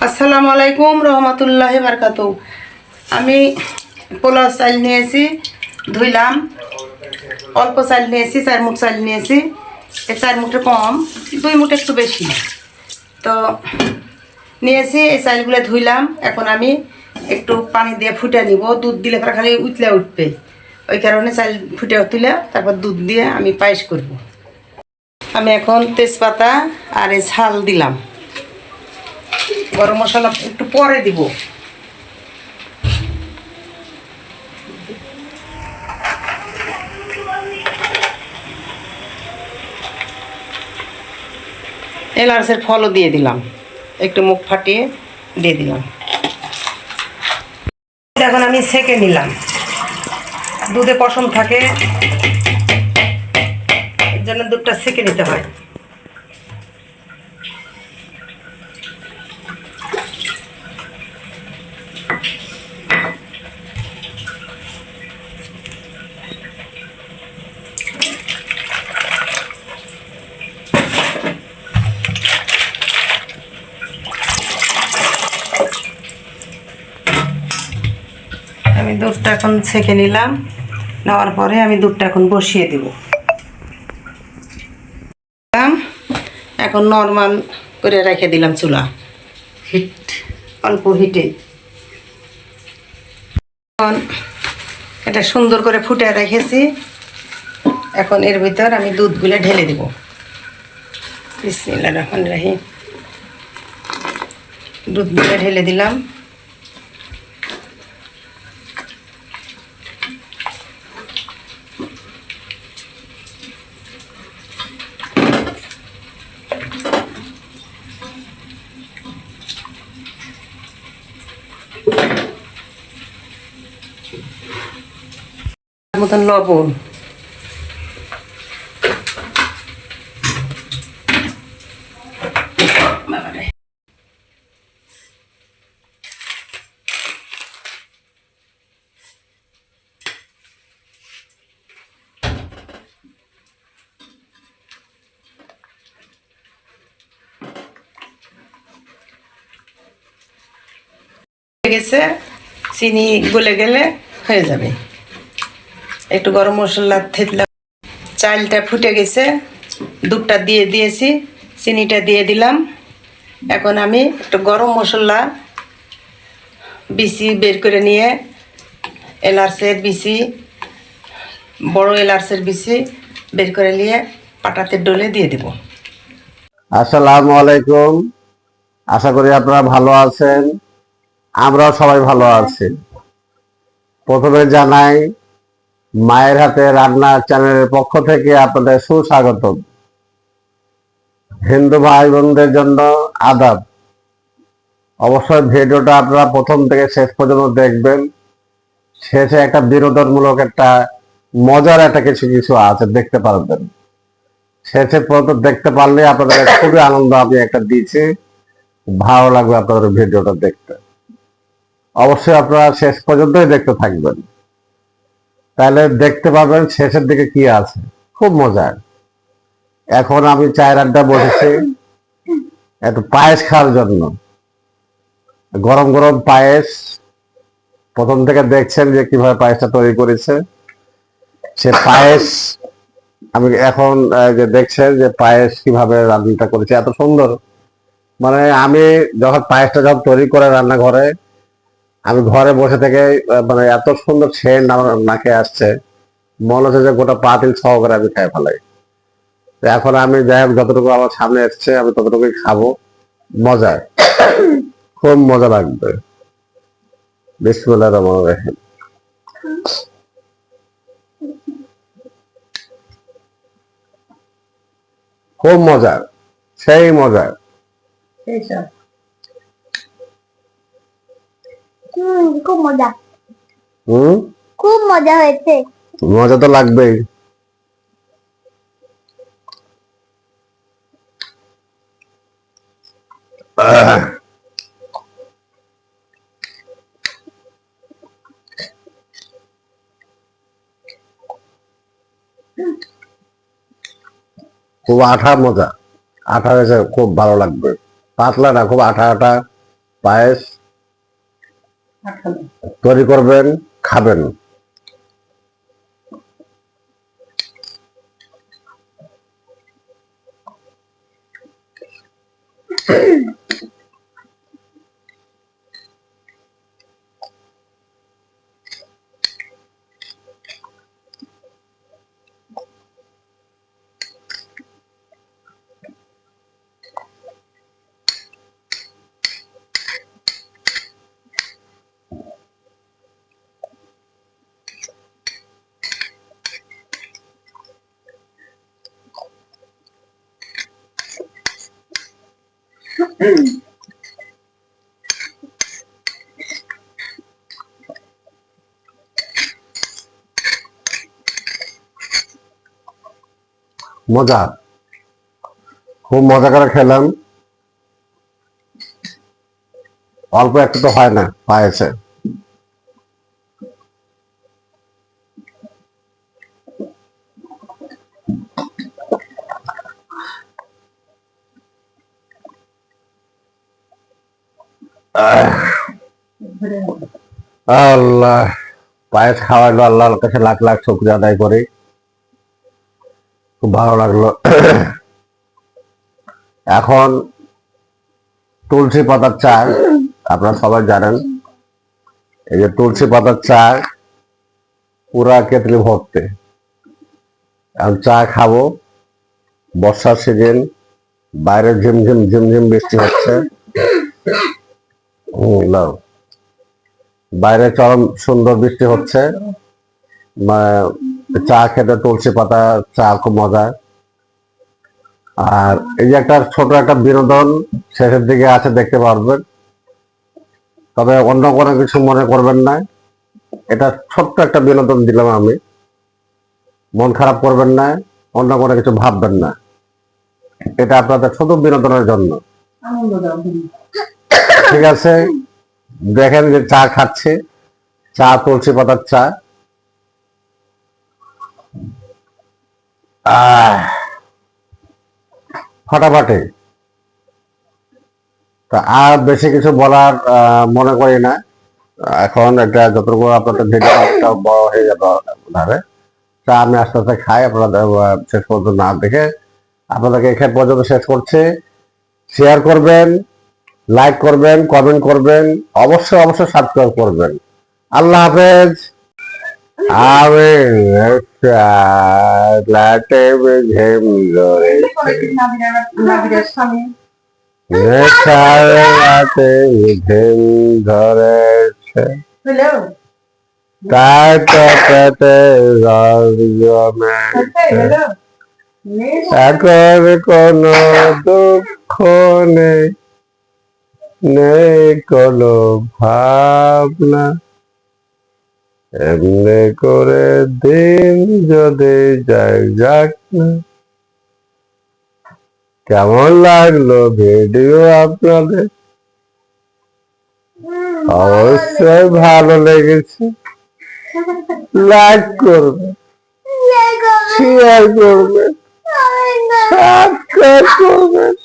আসসালামু আলাইকুম রহমতুল্লাহি বারকাতু। আমি পোলাও চাল নিয়েছি, ধুইলাম। অল্প চাল নিয়েছি, 4 মুঠ চাল নিয়েছি। এই 4 মুঠে কম, 2 মুঠ একটু বেশি। তো নিয়েছি, এই চালগুলো ধুইলাম। এখন আমি একটু পানি দিয়ে ফুটে নিব। দুধ দিলে পরে খালি উতলে উঠবে, ওই কারণে চাল ফুটে তুলে তারপর দুধ দিয়ে আমি পায়েস করব। আমি এখন তেজপাতা আর এই ঝাল দিলাম। গরম মশলা একটু পরে দিব। এলাচের ফলও দিয়ে দিলাম, একটু মুখ ফাটিয়ে দিয়ে দিলাম। এখন আমি সেকে নিলাম। দুধে পশম থাকে, এর জন্য দুধটা সেকে নিতে হয়। আমি দুধটা এখন ছেঁকে নিলাম। নেওয়ার পরে আমি দুধটা এখন বসিয়ে দিব। এখন নর্মাল করে রেখে দিলাম চুলা, হিট অল্প হিটে। এখন এটা সুন্দর করে ফুটে রেখেছি। এখন এর ভিতর আমি দুধগুলো ঢেলে দিব। বিসমিল্লাহির রহমানির রহিম। দুধগুলো ঢেলে দিলাম। মতন লবণ, গেছে, চিনি গলে গেলে হয়ে যাবে। একটু গরম মশলা থেতলা, চালটা ফুটে গেছে, দুধটা দিয়ে দিয়েছি, চিনিটা দিয়ে দিলাম। এখন আমি একটু গরম মশলা বিচি বের করে নিয়ে এলাচের বিচি, বড় এলাচের বিচি বের করে নিয়ে পাটাতে ডলে দিয়ে দেব। আসসালামু আলাইকুম। আশা করি আপনারা ভালো আছেন, আমরাও সবাই ভালো আছি। প্রথমে জানাই মায়ের হাতে রান্না চ্যানেলের পক্ষ থেকে আপনাদের সুস্বাগতম। হিন্দু ভাই বোনদের জন্য আদাব। অবশ্যই ভিডিওটা আপনারা প্রথম থেকে শেষ পর্যন্ত দেখবেন। শেষে একটা বিনোদনমূলক একটা মজার একটা কিছু কিছু আছে, দেখতে পারবেন। শেষে পর্যন্ত দেখতে পারলে আপনাদের খুবই আনন্দ আমি একটা দিয়েছি, ভালো লাগবে আপনাদের ভিডিওটা দেখতে। অবশ্যই আপনারা শেষ পর্যন্তই দেখতে থাকবেন, তাহলে দেখতে পাবেন শেষের দিকে কি আছে, খুব মজার। এখন আমি চায়ের আড্ডা বসেছি একটু পায়েস খাওয়ার জন্য। গরম গরম পায়েস, প্রথম থেকে দেখছেন যে কিভাবে পায়েসটা তৈরি করেছে। সে পায়েস আমি এখন যে দেখছেন যে পায়েস কিভাবে রান্নাটা করেছে, এত সুন্দর। মানে আমি যখন পায়েসটা যখন তৈরি করে রান্নাঘরে, আমি ঘরে বসে থেকে মানে এত সুন্দর সেন্ট আমার নাকে আসছে, মনে হচ্ছে যে গোটা পাতিল সহকারে আমি খাই ফেলাই। এখন আমি যাই হোক, যতটুকু আমার সামনে এসছে আমি ততটুকুই খাবো। মজা, খুব মজা লাগবে। বিসমিল্লাহির রহমানির রহিম। খুব মজার, সেই মজার। খুব মজা, হম, খুব মজা হয়েছে। মজা তো লাগবেই। খুব আঠা মজা, আঠা হয়েছে, খুব ভালো লাগবে। পাতলা না, খুব আঠা আঠা, পায়েস তৈরি করবেন, খাবেন। মজা, খুব মজা করে খেলাম। অল্প একটু তো হয় না পায়েসে। আল্লাহ, পায়েস খাওয়াইলো, আল্লাহর কাছে লাখ লাখ শুকরিয়া আদায় করি। খুব ভালো লাগলো। এখন তুলসী পাতার চা, আপনারা সবাই জানেন, এই যে তুলসী পাতার চা পুরা কেতলি ভর্তি। এখন চা খাবো, বর্ষার সিজন, বাইরে ঝিমঝিম ঝিমঝিম বৃষ্টি হচ্ছে। নাও, বাইরে চরম সুন্দর বৃষ্টি হচ্ছে। চা খেতে তুলসী পাতা চা খুব মজা। আর এই যে একটা ছোট একটা বিনোদন শেষের দিকে আছে, দেখতে পারবেন। তবে অন্য কোনো কিছু মনে করবেন না, এটা ছোট্ট একটা বিনোদন দিলাম আমি। মন খারাপ করবেন না, অন্য কোনো কিছু ভাববেন না, এটা আপনাদের শুধু বিনোদনের জন্য। ঠিক আছে, দেখেন যে চা খাচ্ছে, চা তুলসী পাতার চা। ফাটাফাটি। তা আর বেশি কিছু বলার মনে করি না। এখন এটা যতটুকু আপনাদের ভিডিওটা বড় হয়ে যাবে ধারে, তা আমি আস্তে আস্তে খাই, আপনাদের শেষ পর্যন্ত না দেখে আপনাদেরকে এখানে পর্যন্ত শেষ করছি। শেয়ার করবেন, লাইক করবেন, কমেন্ট করবেন, অবশ্যই অবশ্যই সাবস্ক্রাইব করবেন। আল্লাহ হাফেজ। আমি লাটে ঘেম ধরে নেশাতে ঘেম ধরেছে, তার পেটে এখন কোনো দুঃখ নেই, নেই কোনো ভাবনা। এমনি করে দিন যদি যাই যাক না। কেমন লাগলো ভিডিও আপনাদের? অবশ্যই ভালো লেগেছে, লাইক করবেন, শেয়ার করবেন, সাবস্ক্রাইব করবেন।